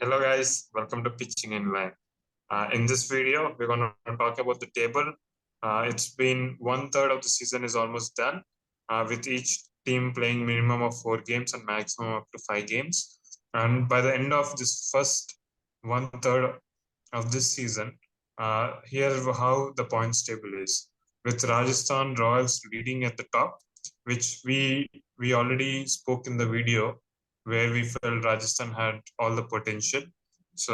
Hello guys, welcome to Pitching in Line. In this video, we're going to talk about the table. It's been 1/3 of the season is almost done, with each team playing minimum of 4 games and maximum up to 5 games. And by the end of this first 1/3 of this season, here's how the points table is. With Rajasthan Royals leading at the top, which we already spoke in the video where we felt Rajasthan had all the potential. So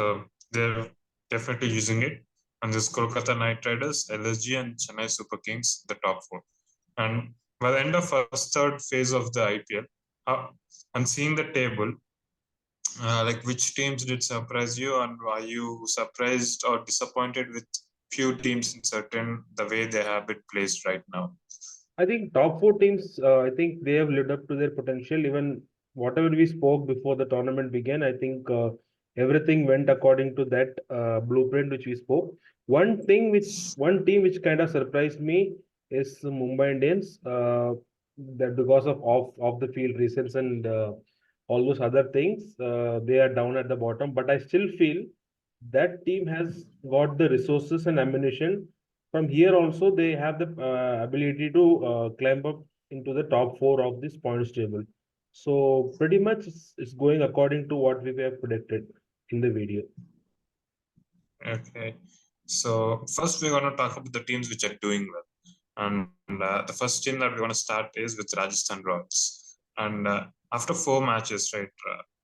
they're definitely using it. And this Kolkata Knight Riders, LSG, and Chennai Super Kings, the top four. And by the end of first third phase of the IPL, and seeing the table, like which teams did surprise you, and are you surprised or disappointed with few teams in certain the way they have been placed right now? I think top four teams, I think they have lived up to their potential. Even whatever we spoke before the tournament began, I think everything went according to that blueprint which we spoke. One team which kind of surprised me is the Mumbai Indians. That because of off the field reasons and all those other things, they are down at the bottom. But I still feel that team has got the resources and ammunition. From here also, they have the ability to climb up into the top four of this points table. So pretty much it's going according to what we have predicted in the video. Okay. So first we're going to talk about the teams which are doing well. And the first team that we're going to start is with Rajasthan Royals. And after 4 matches, right,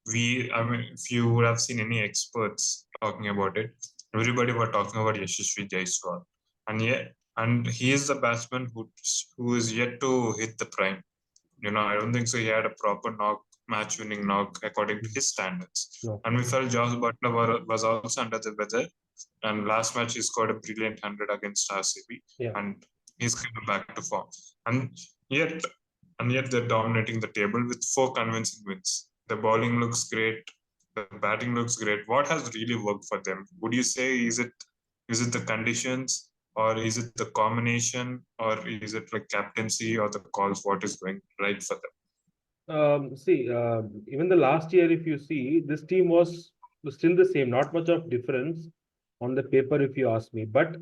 if you would have seen any experts talking about it, everybody were talking about Yashasvi Jaiswal. And he is the batsman who is yet to hit the prime. I don't think so. He had a proper match-winning knock according to his standards. No. And we felt Josh Butler was also under the weather. And last match, he scored a brilliant 100 against RCB. Yeah. And he's coming back to form. And yet they're dominating the table with 4 convincing wins. The bowling looks great. The batting looks great. What has really worked for them? Would you say is it the conditions, or is it the combination, or is it like captaincy or the calls? What is going right for them? Even the last year, if you see, this team was still the same, not much of difference on the paper, if you ask me. But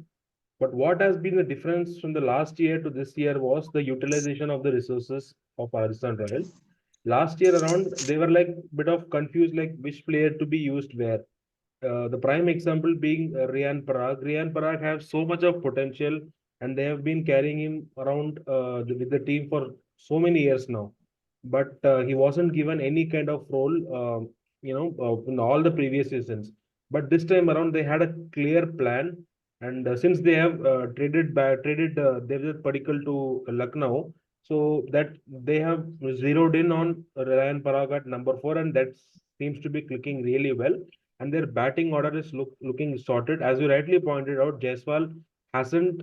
what has been the difference from the last year to this year was the utilization of the resources of Rajasthan Royals. Last year around, they were like bit of confused, like which player to be used where. The prime example being Riyan Parag. Riyan Parag has so much of potential, and they have been carrying him around with the team for so many years now. But he wasn't given any kind of role, in all the previous seasons. But this time around, they had a clear plan, and since they have traded Devdutt Padikkal to Lucknow, so that they have zeroed in on Ryan Parag at number 4, and that seems to be clicking really well, and their batting order is looking sorted. As you rightly pointed out, Jaiswal hasn't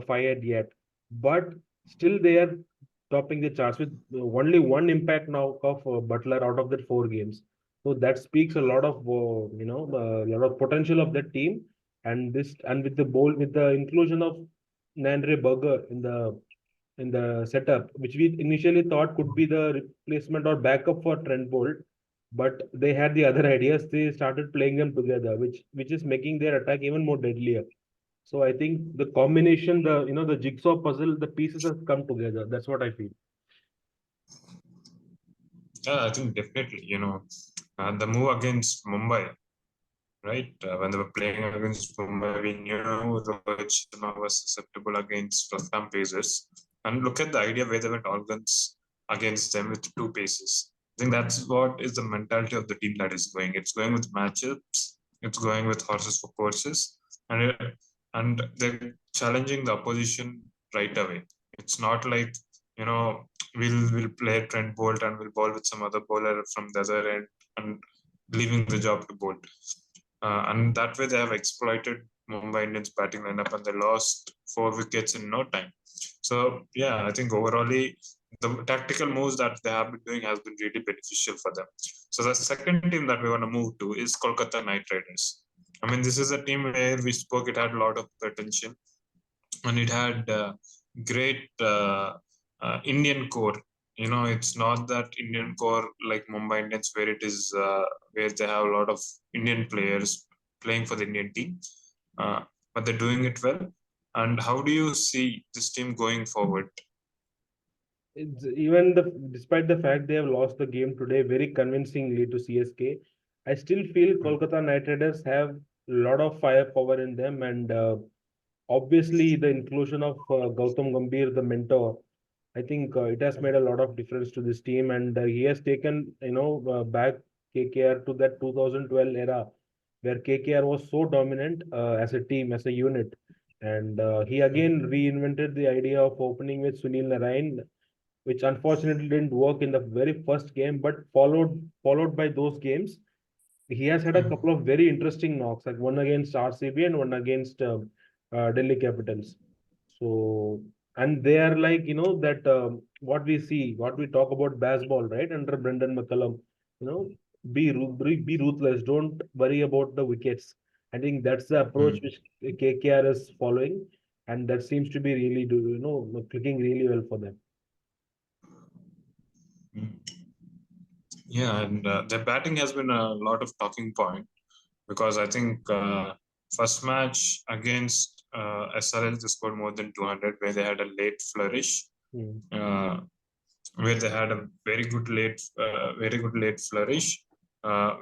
fired yet, but still they are topping the charts with only one impact now of Butler out of that 4 games. So that speaks a lot of lot of potential of that team, and with the inclusion of Nandre Burger in the setup, which we initially thought could be the replacement or backup for Trent Bolt, but they had the other ideas. They started playing them together, which is making their attack even more deadlier. So I think the combination, the jigsaw puzzle, the pieces have come together. That's what I feel. Yeah, I think definitely. The move against Mumbai, right? When they were playing against Mumbai, we knew Rohit Sharma was susceptible against first-time pacers. And look at the idea where they went all guns against them with 2 paces. I think that's what is the mentality of the team that is going. It's going with matchups. It's going with horses for courses, and they're challenging the opposition right away. It's not like we'll play Trent Bolt and we'll bowl with some other bowler from the other end and leaving the job to Bolt. And that way they have exploited Mumbai Indians batting lineup, and they lost 4 wickets in no time. So yeah, I think overall the tactical moves that they have been doing has been really beneficial for them. So the second team that we want to move to is Kolkata Knight Riders. I mean, this is a team where we spoke it had a lot of attention, and it had great Indian core it's not that Indian core like Mumbai Indians where it is where they have a lot of Indian players playing for the Indian team, but they're doing it well. And how do you see this team going forward? It's even despite the fact they have lost the game today very convincingly to CSK, I still feel Mm, Kolkata Knight Riders have a lot of firepower in them, and obviously the inclusion of Gautam Gambhir, the mentor, I think it has made a lot of difference to this team, and he has taken back KKR to that 2012 era where KKR was so dominant as a team, as a unit, and he again reinvented the idea of opening with Sunil Narayan, which unfortunately didn't work in the very first game, but followed by those games, he has had a mm, couple of very interesting knocks, like one against RCB and one against Delhi Capitals. So, and they are like, that what we see, what we talk about baseball, right? Under Brendan McCullum, you know, be ruthless. Don't worry about the wickets. I think that's the approach mm, which KKR is following, and that seems to be really, clicking really well for them. mm. Yeah, and their batting has been a lot of talking point because I think first match against SRL they scored more than 200 where they had a late flourish. Hmm. Uh, where they had a very good late flourish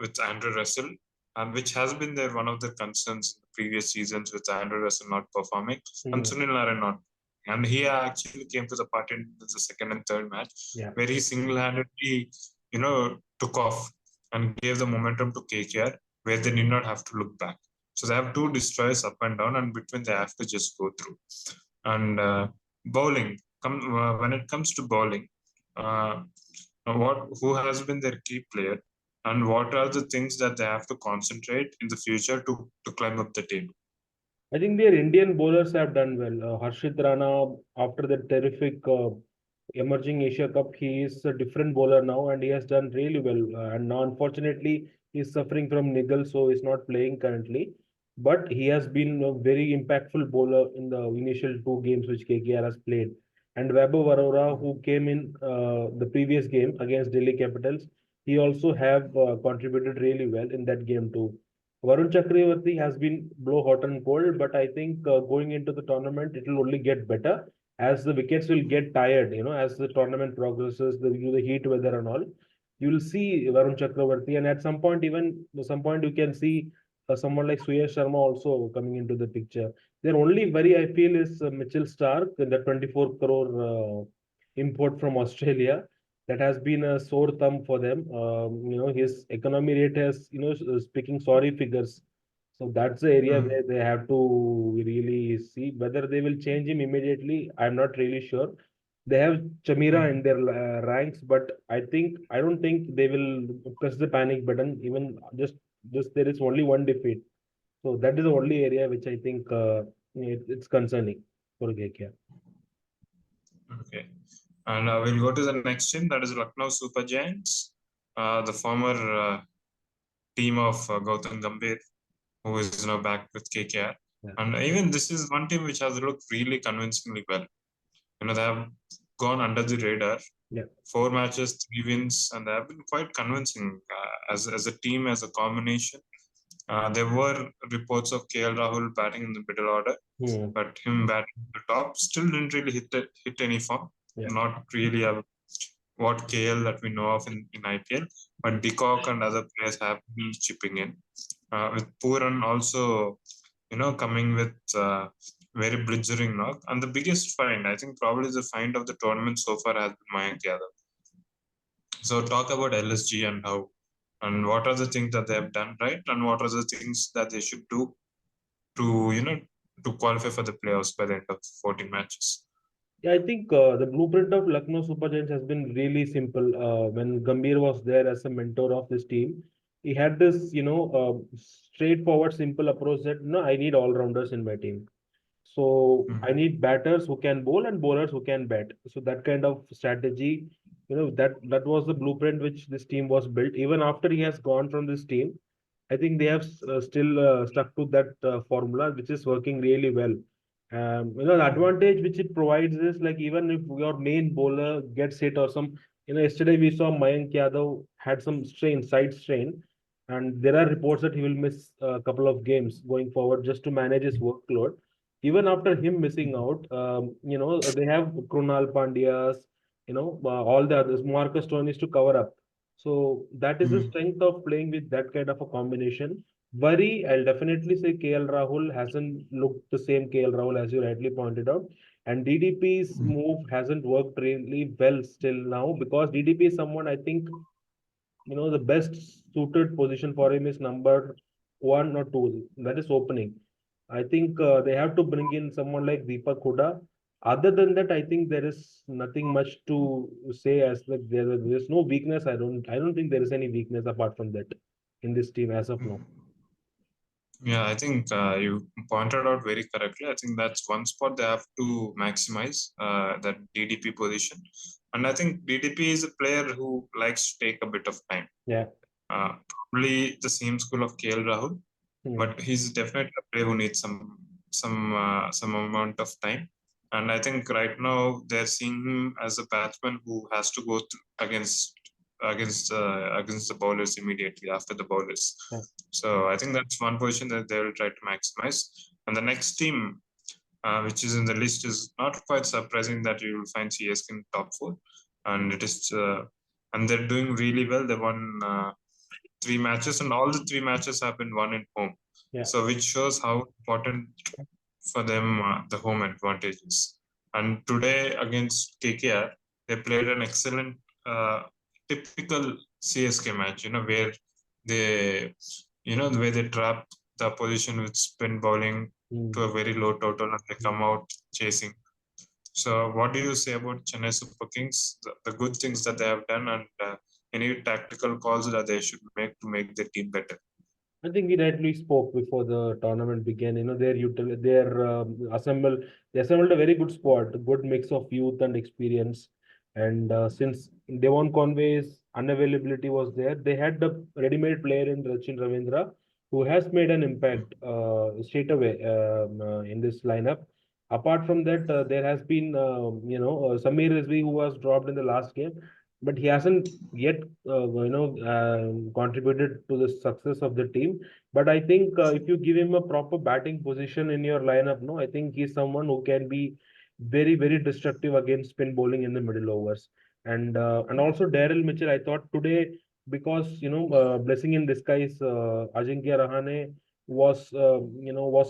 with Andrew Russell, and which has been their one of the concerns in the previous seasons with Andrew Russell not performing and Hmm. Sunil Narayan not. And he actually came to the party in the second and third match, Yeah. where he single-handedly, took off and gave the momentum to KKR, where they did not have to look back. So they have two destroyers up and down, and between they have to just go through. And bowling, when it comes to bowling, uh, what who has been their key player, and what are the things that they have to concentrate in the future to climb up the table? I think their Indian bowlers have done well. Harshit Rana, after the terrific emerging Asia Cup, he is a different bowler now, and he has done really well. And now, unfortunately, he's suffering from niggle, so he's not playing currently. But he has been a very impactful bowler in the initial two games which KKR has played. And Vaibhav Arora, who came in the previous game against Delhi Capitals, he also have contributed really well in that game too. Varun Chakravarti has been blow hot and cold, but I think going into the tournament, it will only get better as the wickets will get tired. As the tournament progresses, the heat weather and all, you will see Varun Chakravarti, and at some point you can see someone like Suyash Sharma also coming into the picture. Their only worry, I feel, is Mitchell Stark, the 24 crore import from Australia that has been a sore thumb for them. His economy rate has, speaking sorry figures. So that's the area Mm, where they have to really see whether they will change him immediately. I'm not really sure. They have Chamira mm, in their ranks, but I don't think they will press the panic button. Even just there is only one defeat. So that is the only area which I think it's concerning for KKR. okay. And we'll go to the next team, that is Lucknow Super Giants, the former team of Gautam Gambhir, who is now back with KKR. Yeah. And even this is one team which has looked really convincingly well. They have gone under the radar. Yeah. 4 matches, 3 wins, and they have been quite convincing as a team, as a combination. There were reports of KL Rahul batting in the middle order, Hmm. but him batting at the top still didn't really hit any form. Yeah. Not really what KL that we know of in IPL, but Decock and other players have been chipping in. With Puran also, coming with very blistering knock. And the biggest find, I think, probably the find of the tournament so far has been Mayank Yadav. So talk about LSG and how and what are the things that they have done right, and what are the things that they should do to to qualify for the playoffs by the end of 14 matches. Yeah, I think the blueprint of Lucknow Super Giants has been really simple. When Gambhir was there as a mentor of this team, he had this, straightforward, simple approach that, no, I need all rounders in my team. So Mm, I need batters who can bowl and bowlers who can bat. So that kind of strategy, that was the blueprint which this team was built. Even after he has gone from this team, I think they have still stuck to that formula, which is working really well. The advantage which it provides is like even if your main bowler gets hit or some, yesterday we saw Mayank Yadav had some side strain, and there are reports that he will miss a couple of games going forward just to manage his workload. Even after him missing out, they have Krunal Pandyas, all the others, Marcus Stoinis to cover up. So that is the Mm. strength of playing with that kind of a combination. Worry, I'll definitely say KL Rahul hasn't looked the same KL Rahul as you rightly pointed out. And DDP's Mm. move hasn't worked really well still now because DDP is someone I think, the best suited position for him is number one or two. That is opening. I think they have to bring in someone like Deepak Huda. Other than that, I think there is nothing much to say as like there's no weakness. I don't think there is any weakness apart from that in this team as of now. Yeah, I think you pointed out very correctly. I think that's one spot they have to maximize, that DDP position. And I think DDP is a player who likes to take a bit of time. Yeah. Probably the same school of KL Rahul, Hmm. but he's definitely a player who needs some amount of time. And I think right now they're seeing him as a batsman who has to go against the bowlers immediately after the bowlers. Yeah. So I think that's one position that they will try to maximize. And the next team, which is in the list, is not quite surprising that you will find CSK in top four, and it is and they're doing really well. They won 3 matches, and all the 3 matches have been won in home. Yeah. So which shows how important for them the home advantage is. And today against KKR, they played an excellent, typical CSK match. Where they, the way they trap the opposition with spin bowling Hmm. to a very low total, and they come out chasing. So, what do you say about Chennai Super Kings? The good things that they have done, and any tactical calls that they should make to make the team better? I think we rightly spoke before the tournament began. They assembled a very good squad, a good mix of youth and experience. And since Devon Conway's unavailability was there, they had the ready-made player in Rachin Ravindra, who has made an impact straight away in this lineup. Apart from that, there has been, Samir Rizvi, who was dropped in the last game, but he hasn't yet contributed to the success of the team. But I think if you give him a proper batting position in your lineup, no, I think he's someone who can be very, very destructive against spin bowling in the middle overs. And also Daryl Mitchell, I thought today, because blessing in disguise, Ajinkya Rahane was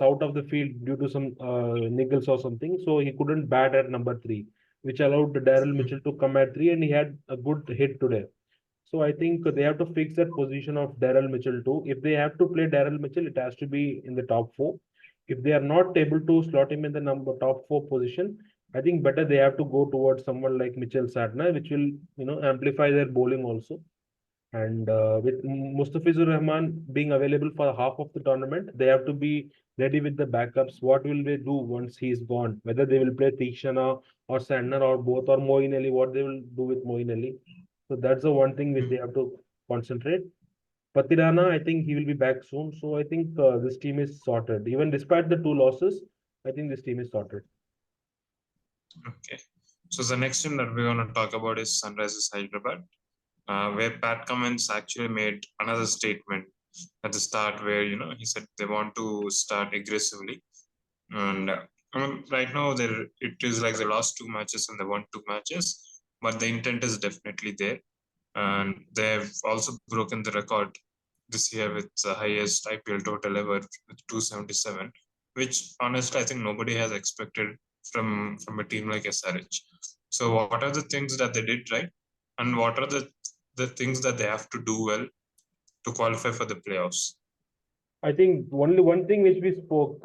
out of the field due to some niggles or something, so he couldn't bat at number three, which allowed Daryl Mitchell to come at three, and he had a good hit today. So I think they have to fix that position of Daryl Mitchell too. If they have to play Daryl Mitchell, it has to be in the top four. If they are not able to slot him in the number top four position, I think better they have to go towards someone like Mitchell Sadna, which will amplify their bowling also. And with Mustafizur Rahman being available for half of the tournament, they have to be ready with the backups. What will they do once he is gone? Whether they will play Tikshana or Sandner or both, or Moeen Ali, what they will do with Moeen Ali. So that's the one thing which they have to concentrate. Patirana, I think he will be back soon. So I think this team is sorted. Even despite the two losses, I think this team is sorted. Okay. So the next team that we're going to talk about is Sunrisers Hyderabad, where Pat Cummins actually made another statement at the start, where he said they want to start aggressively, and right now it is like the last 2 matches and they won 2 matches, but the intent is definitely there, and they've also broken the record this year with the highest IPL total ever with 277, which honestly I think nobody has expected from a team like SRH. So what are the things that they did right, and what are the things that they have to do well to qualify for the playoffs? I think only one thing which we spoke,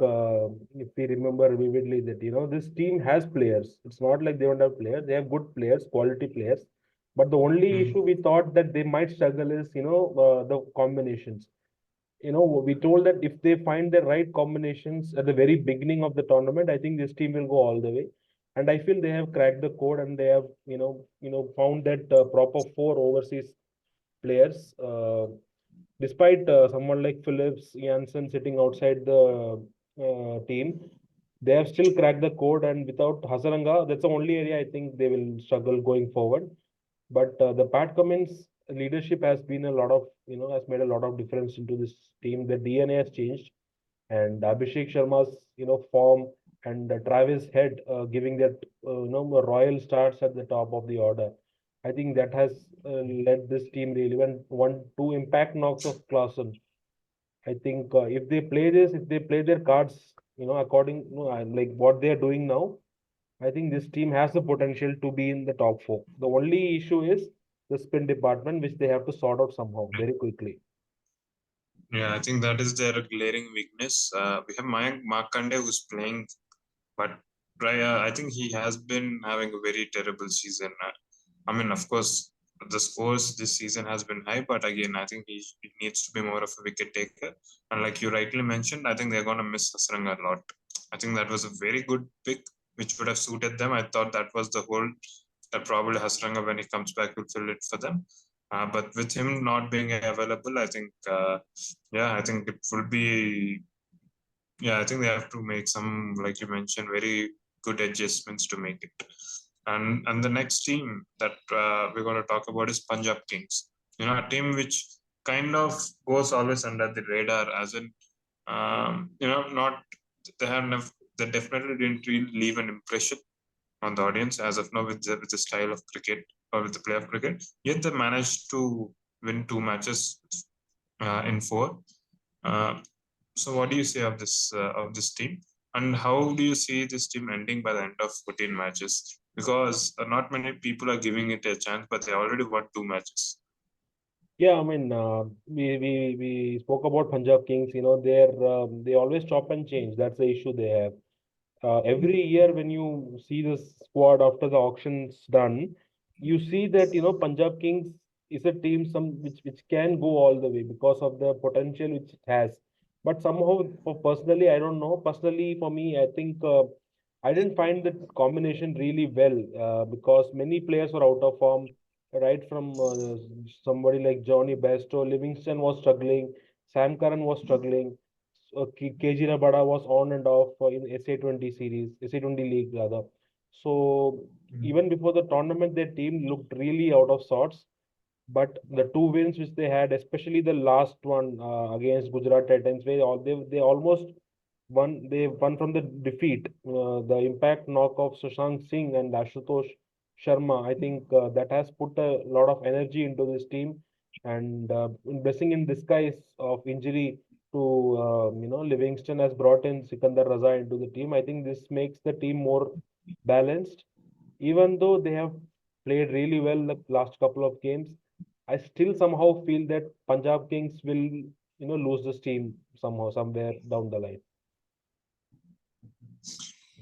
if we remember vividly, that this team has players. It's not like they don't have players. They have good players, quality players. But the only Mm. issue we thought that they might struggle is the combinations. We told that if they find the right combinations at the very beginning of the tournament, I think this team will go all the way. And I feel they have cracked the code, and they have found that proper four overseas players. Despite someone like Phillips Janssen sitting outside the team, they have still cracked the code, and without Hasaranga, that's the only area I think they will struggle going forward. But the Pat Cummins leadership has been a lot of, has made a lot of difference into this team. The DNA has changed, and Abhishek Sharma's, form, and Travis Head giving that, royal starts at the top of the order. I think that has led this team really when two impact knocks of Klassen. I think if they play this, if they play their cards, according, like what they are doing now, I think this team has the potential to be in the top four. The only issue is the spin department, which they have to sort out somehow very quickly. Yeah, I think that is their glaring weakness. We have Mayank Markande who's playing, but I think he has been having a very terrible season. I mean, of course, the scores this season has been high, but again, I think he needs to be more of a wicket taker. And like you rightly mentioned, I think they're going to miss Hasranga a lot. I think that was a very good pick, which would have suited them. I thought that was the whole that probably Hasranga, when he comes back, will fill it for them. But with him not being available, I think, I think it will be, I think they have to make some, like you mentioned, very good adjustments to make it. And the next team that we're going to talk about is Punjab Kings. A team which kind of goes always under the radar, as in, not they have never, they definitely didn't really leave an impression on the audience as of now with the style of cricket or with the play of cricket. Yet they managed to win 2 matches in 4. Uh, so what do you say of this team, and how do you see this team ending by the end of 14 matches? Because not many people are giving it a chance, but they already won 2 matches. Yeah, I mean, we spoke about Punjab Kings. They always chop and change. That's the issue they have. Every year when you see the squad after the auction's done, you see that Punjab Kings is a team which can go all the way because of the potential which it has. But somehow, personally, I don't know. Personally, for me, I think I didn't find the combination really well because many players were out of form. Right from somebody like Johnny Bairstow, Livingston was struggling, Sam Curran was struggling. KG Rabada was on and off in SA20 series, SA20 league rather. So even before the tournament, their team looked really out of sorts. But the two wins which they had, especially the last one against Gujarat Titans, where they almost won. They won from the defeat. The impact knock of Sushant Singh and Ashutosh Sharma. I think that has put a lot of energy into this team, and blessing in disguise of injury to Livingston has brought in Sikandar Raza into the team. I think this makes the team more balanced. Even though they have played really well the last couple of games, I still somehow feel that Punjab Kings will lose this team somehow somewhere down the line.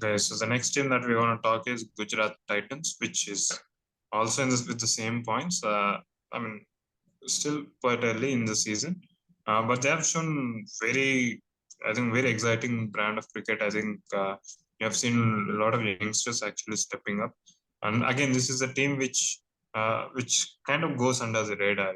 Okay, so the next team that we're going to talk is Gujarat Titans, which is also in this with the same points. I mean, still quite early in the season, but they have shown I think, very exciting brand of cricket. I think you have seen a lot of youngsters actually stepping up, and again, this is a team which kind of goes under the radar.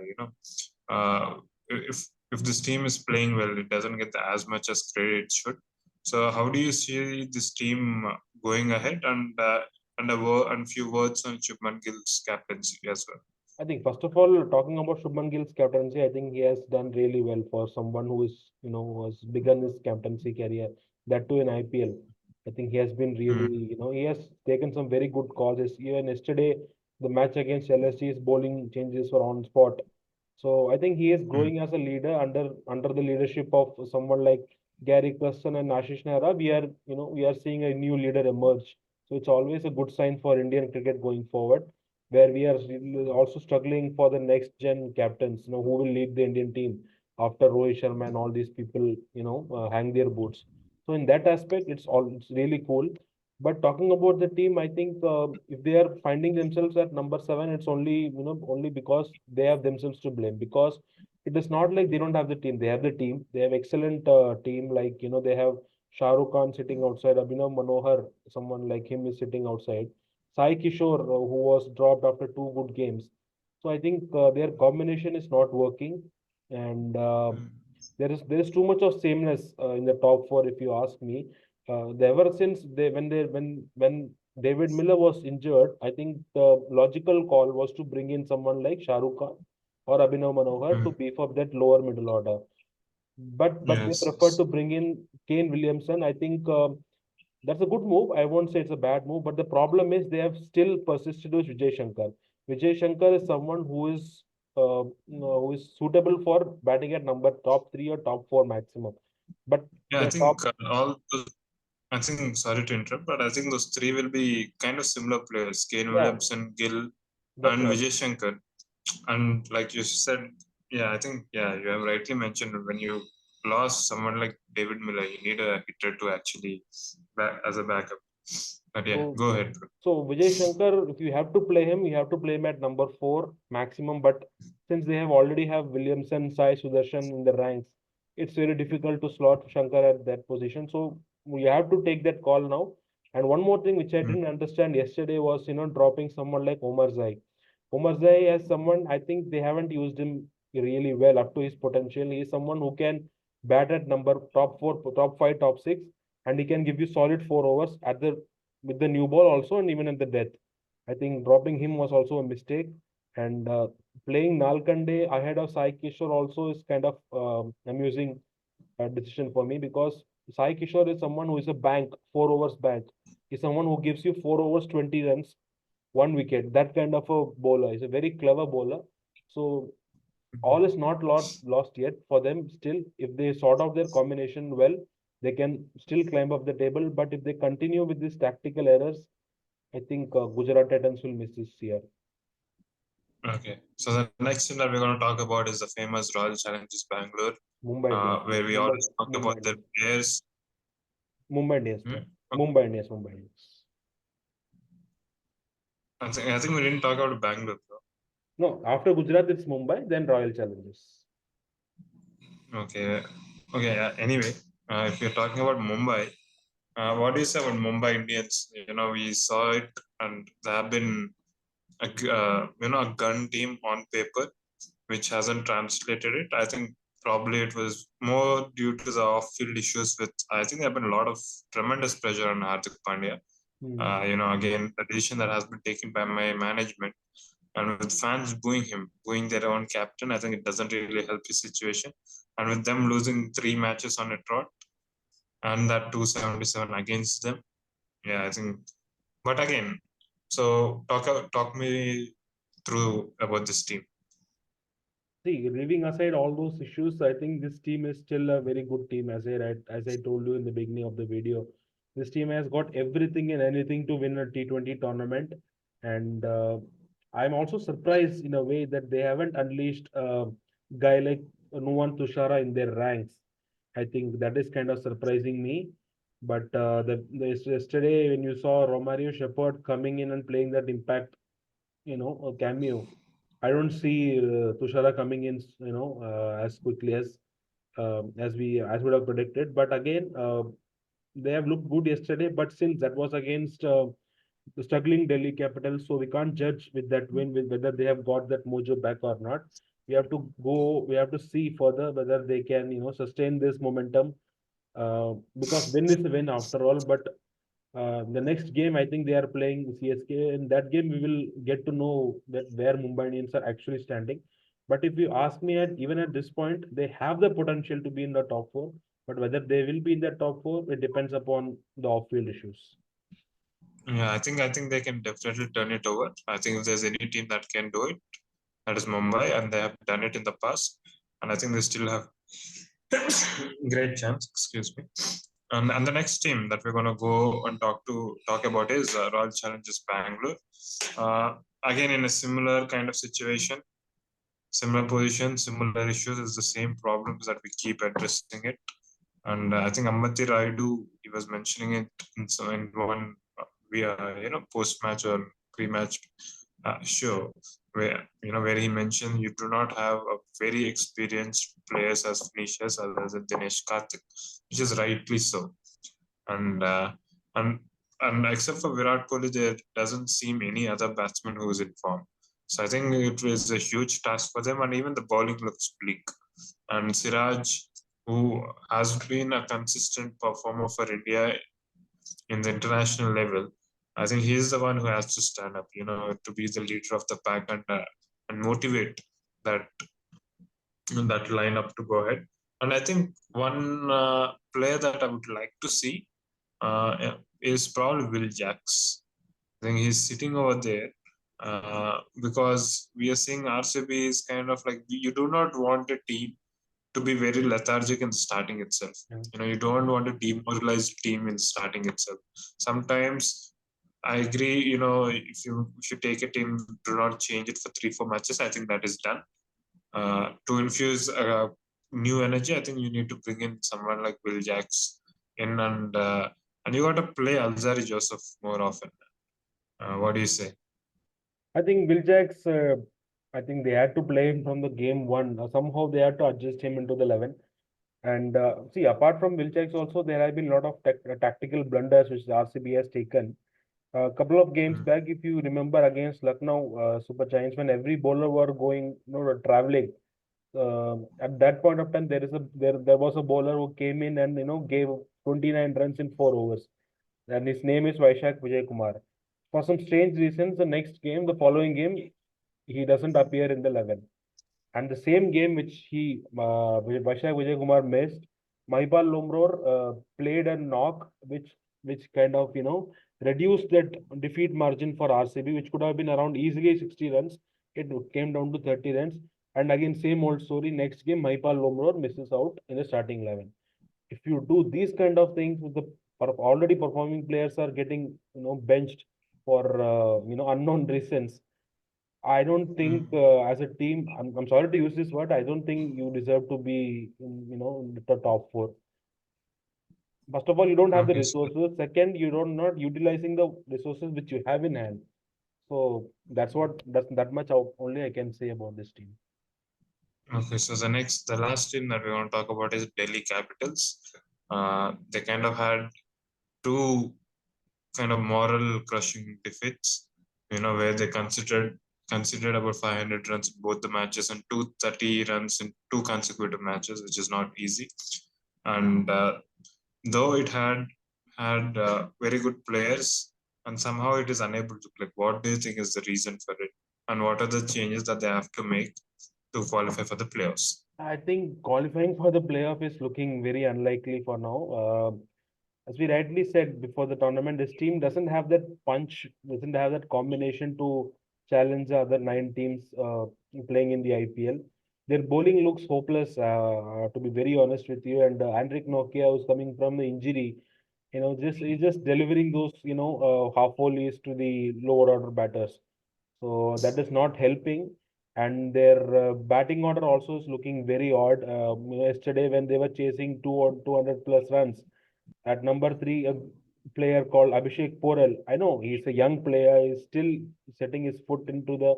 If this team is playing well, it doesn't get as much as credit it should. So, how do you see this team going ahead? And few words on Shubman Gill's captaincy as well. I think first of all, talking about Shubman Gill's captaincy, I think he has done really well for someone who is, who has begun his captaincy career, that too in IPL. I think he has been really, Mm, he has taken some very good causes. Even yesterday, the match against LSG's bowling changes were on spot. So I think he is mm, growing as a leader under the leadership of someone like Gary Cluston and Ashish Nehra. We are seeing a new leader emerge. So it's always a good sign for Indian cricket going forward, where we are also struggling for the next gen captains, who will lead the Indian team after Rohit Sharma and all these people, hang their boots. So in that aspect, it's really cool. But talking about the team, I think if they are finding themselves at number 7, it's only because they have themselves to blame. Because it is not like they don't have the team. They have the team. They have excellent team. Like they have Shah Rukh Khan sitting outside. Abhinav Manohar, someone like him, is sitting outside. Sai Kishore, who was dropped after 2 good games. So I think their combination is not working, and mm. there is too much of sameness in the top four, if you ask me. ever since when David Miller was injured, I think the logical call was to bring in someone like Shah Rukh Khan or Abhinav Manohar to Mm, beef up that lower middle order. But they prefer yes. to bring in Kane Williamson. I think that's a good move. I won't say it's a bad move, but the problem is they have still persisted with Vijay Shankar. Vijay Shankar is someone who is suitable for batting at number top three or top four maximum. But Yeah, I the top think I think, sorry to interrupt, but I think those three will be kind of similar players: Kane Yeah, Williamson, Gill, that's and right. Vijay Shankar. And like you said, yeah, I think, yeah, you have rightly mentioned when you lost someone like David Miller, you need a hitter to actually back as a backup. But yeah, So, go ahead, bro. so Vijay Shankar, if you have to play him, you have to play him at number four maximum. But since they have already have Williamson, Sai Sudarshan in the ranks, it's very difficult to slot Shankar at that position. So we have to take that call now. And one more thing which I Mm, didn't understand yesterday was, dropping someone like Omar Zai. Omar Zai as someone, I think they haven't used him really well up to his potential. He is someone who can bat at number top four, top five, top six, and he can give you solid 4 overs at the with the new ball also and even at the death. I think dropping him was also a mistake. And playing Nalkande ahead of Sai Kishore also is kind of amusing decision for me because Sai Kishore is someone who is a bank, 4 overs bank. He's someone who gives you 4 overs, 20 runs, 1 wicket. That kind of a bowler. He's a very clever bowler. So all is not lost yet for them still. If they sort out their combination well, they can still climb up the table. But if they continue with these tactical errors, I think Gujarat Titans will miss this year. okay. So the next team that we're going to talk about is the famous Royal Challengers Bangalore, Mumbai Indians. where we always talk Mumbai about their Indians. players. Mumbai Indians, bro. Hmm? Mumbai Indians. I think we didn't talk about Bangalore, bro. No, after Gujarat, it's Mumbai, then Royal Challengers. Okay. Okay. Anyway, if you're talking about Mumbai, what do you say about Mumbai Indians? We saw it, and they have been a gun team on paper, which hasn't translated it. I think probably it was more due to the off-field issues with. I think there have been a lot of tremendous pressure on Hardik Pandya. Hmm. Again, the decision that has been taken by my management, and with fans booing him, booing their own captain, I think it doesn't really help his situation. And with them losing 3 matches on a trot, and that 277 against them, yeah, I think. But again, so talk me through about this team. See, leaving aside all those issues, I think this team is still a very good team. As I told you in the beginning of the video, this team has got everything and anything to win a T20 tournament. And I'm also surprised in a way that they haven't unleashed a guy like Nuwan Tushara in their ranks. I think that is kind of surprising me. But yesterday, when you saw Romario Shepherd coming in and playing that impact, a cameo, I don't see Tushara coming in, as quickly as would have predicted. But again, they have looked good yesterday. But since that was against the struggling Delhi Capitals, so we can't judge with that win with whether they have got that mojo back or not. We have to go. We have to see further whether they can, sustain this momentum. Because win is a win after all. But the next game, I think they are playing CSK. In that game, we will get to know that where Mumbai Indians are actually standing. But if you ask me, even at this point, they have the potential to be in the top four. But whether they will be in the top four, it depends upon the off-field issues. Yeah, I think they can definitely turn it over. I think if there's any team that can do it, that is Mumbai, and they have done it in the past. And I think they still have great chance. Excuse me. And the next team that we're going to go and talk about is Royal Challengers Bangalore. Uh, Again, in a similar kind of situation, similar position, similar issues, is the same problems that we keep addressing it. And I think Ambati Raidu, he was mentioning it in one post match or pre match show where he mentioned you do not have a very experienced players as finishers other than Dinesh Karthik, which is rightly so. And and and except for Virat Kohli, there doesn't seem any other batsman who is in form. So I think it was a huge task for them, and even the bowling looks bleak. And Siraj, who has been a consistent performer for India in the international level, I think he's the one who has to stand up, to be the leader of the pack and motivate that lineup to go ahead. And I think one player that I would like to see is probably Will Jacks. I think he's sitting over there because we are seeing RCB is kind of like, you do not want a team to be very lethargic in the starting itself. Yeah. You don't want a demoralized team in the starting itself. Sometimes I agree, if you take a team, do not change it for 3-4 matches. I think that is done. To infuse new energy, I think you need to bring in someone like Will Jacks in, and you got to play Alzari Joseph more often. What do you say? I think Will Jacks, I think they had to play him from the game one. Somehow they had to adjust him into the 11. And see, apart from Will Jacks, also there have been a lot of tactical blunders which the RCB has taken. A couple of games back, if you remember, against Lucknow Super Giants, when every bowler were going, traveling. At that point of time, there was a bowler who came in and gave 29 runs in 4 overs, and his name is Vaishak Vijay Kumar. For some strange reasons, the following game, he doesn't appear in the 11. And the same game which Vaishak Vijay Kumar missed, Mahipal Lomror played a knock which kind of reduced that defeat margin for RCB, which could have been around easily 60 runs. It came down to 30 runs. And again, same old story. Next game, Mahipal Lomror misses out in the starting 11. If you do these kind of things with the already performing players are getting benched for unknown reasons, I don't think as a team, I'm sorry to use this word, I don't think you deserve to be in the top four. First of all, you don't have the Okay, so, resources. Second, you don't not utilizing the resources which you have in hand. So that's that much only I can say about this team. so the last team that we want to talk about is Delhi Capitals. They kind of had two kind of moral crushing defeats, where they considered about 500 runs in both the matches and 230 runs in two consecutive matches, which is not easy. And though it had very good players, and somehow it is unable to click. What do you think is the reason for it, and what are the changes that they have to make to qualify for the playoffs? I think qualifying for the playoff is looking very unlikely for now. As we rightly said before the tournament, this team doesn't have that punch, doesn't have that combination to challenge the other 9 teams playing in the IPL. Their bowling looks hopeless, to be very honest with you. And Andrik Nokia, who's coming from the injury, he's just delivering those, half volleys to the lower order batters. So that is not helping. And their batting order also is looking very odd. Yesterday, when they were chasing 200 plus runs, at number three, a player called Abhishek Porel. I know he's a young player. He's still setting his foot into the,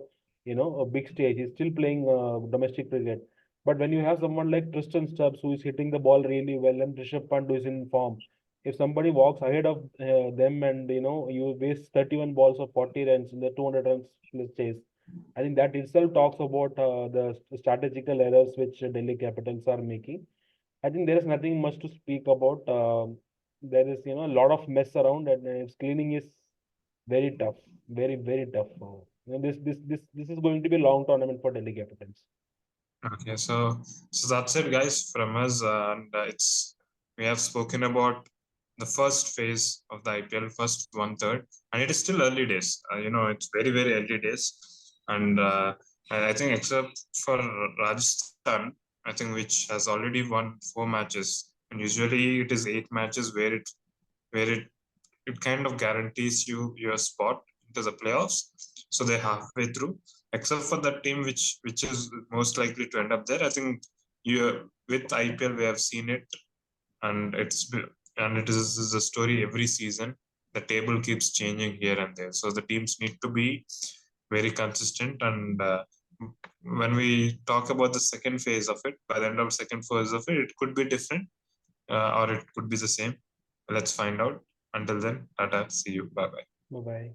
a big stage. He's still playing domestic cricket. But when you have someone like Tristan Stubbs who is hitting the ball really well and Rishabh Pant who is in form, if somebody walks ahead of them and you waste 31 balls of 40 runs in the 200 runs chase, I think that itself talks about the strategical errors which Delhi Capitals are making. I think there is nothing much to speak about. There is, a lot of mess around, and cleaning is very tough, very very tough. This is going to be a long tournament for Delhi Capitals. Okay, so that's it, guys, from us, and we have spoken about the first phase of the IPL, first 1/3, and it is still early days. It's very very early days, and I think except for Rajasthan, I think which has already won 4 matches, and usually it is 8 matches where it kind of guarantees you your spot into the playoffs. So they're halfway through, except for that team which is most likely to end up there. I think you with IPL we have seen it, and it is a story every season. The table keeps changing here and there, so the teams need to be very consistent. And when we talk about the second phase of it, by the end of second phase of it, it could be different, or it could be the same. Let's find out. Until then, tata, see you, bye bye. Bye bye.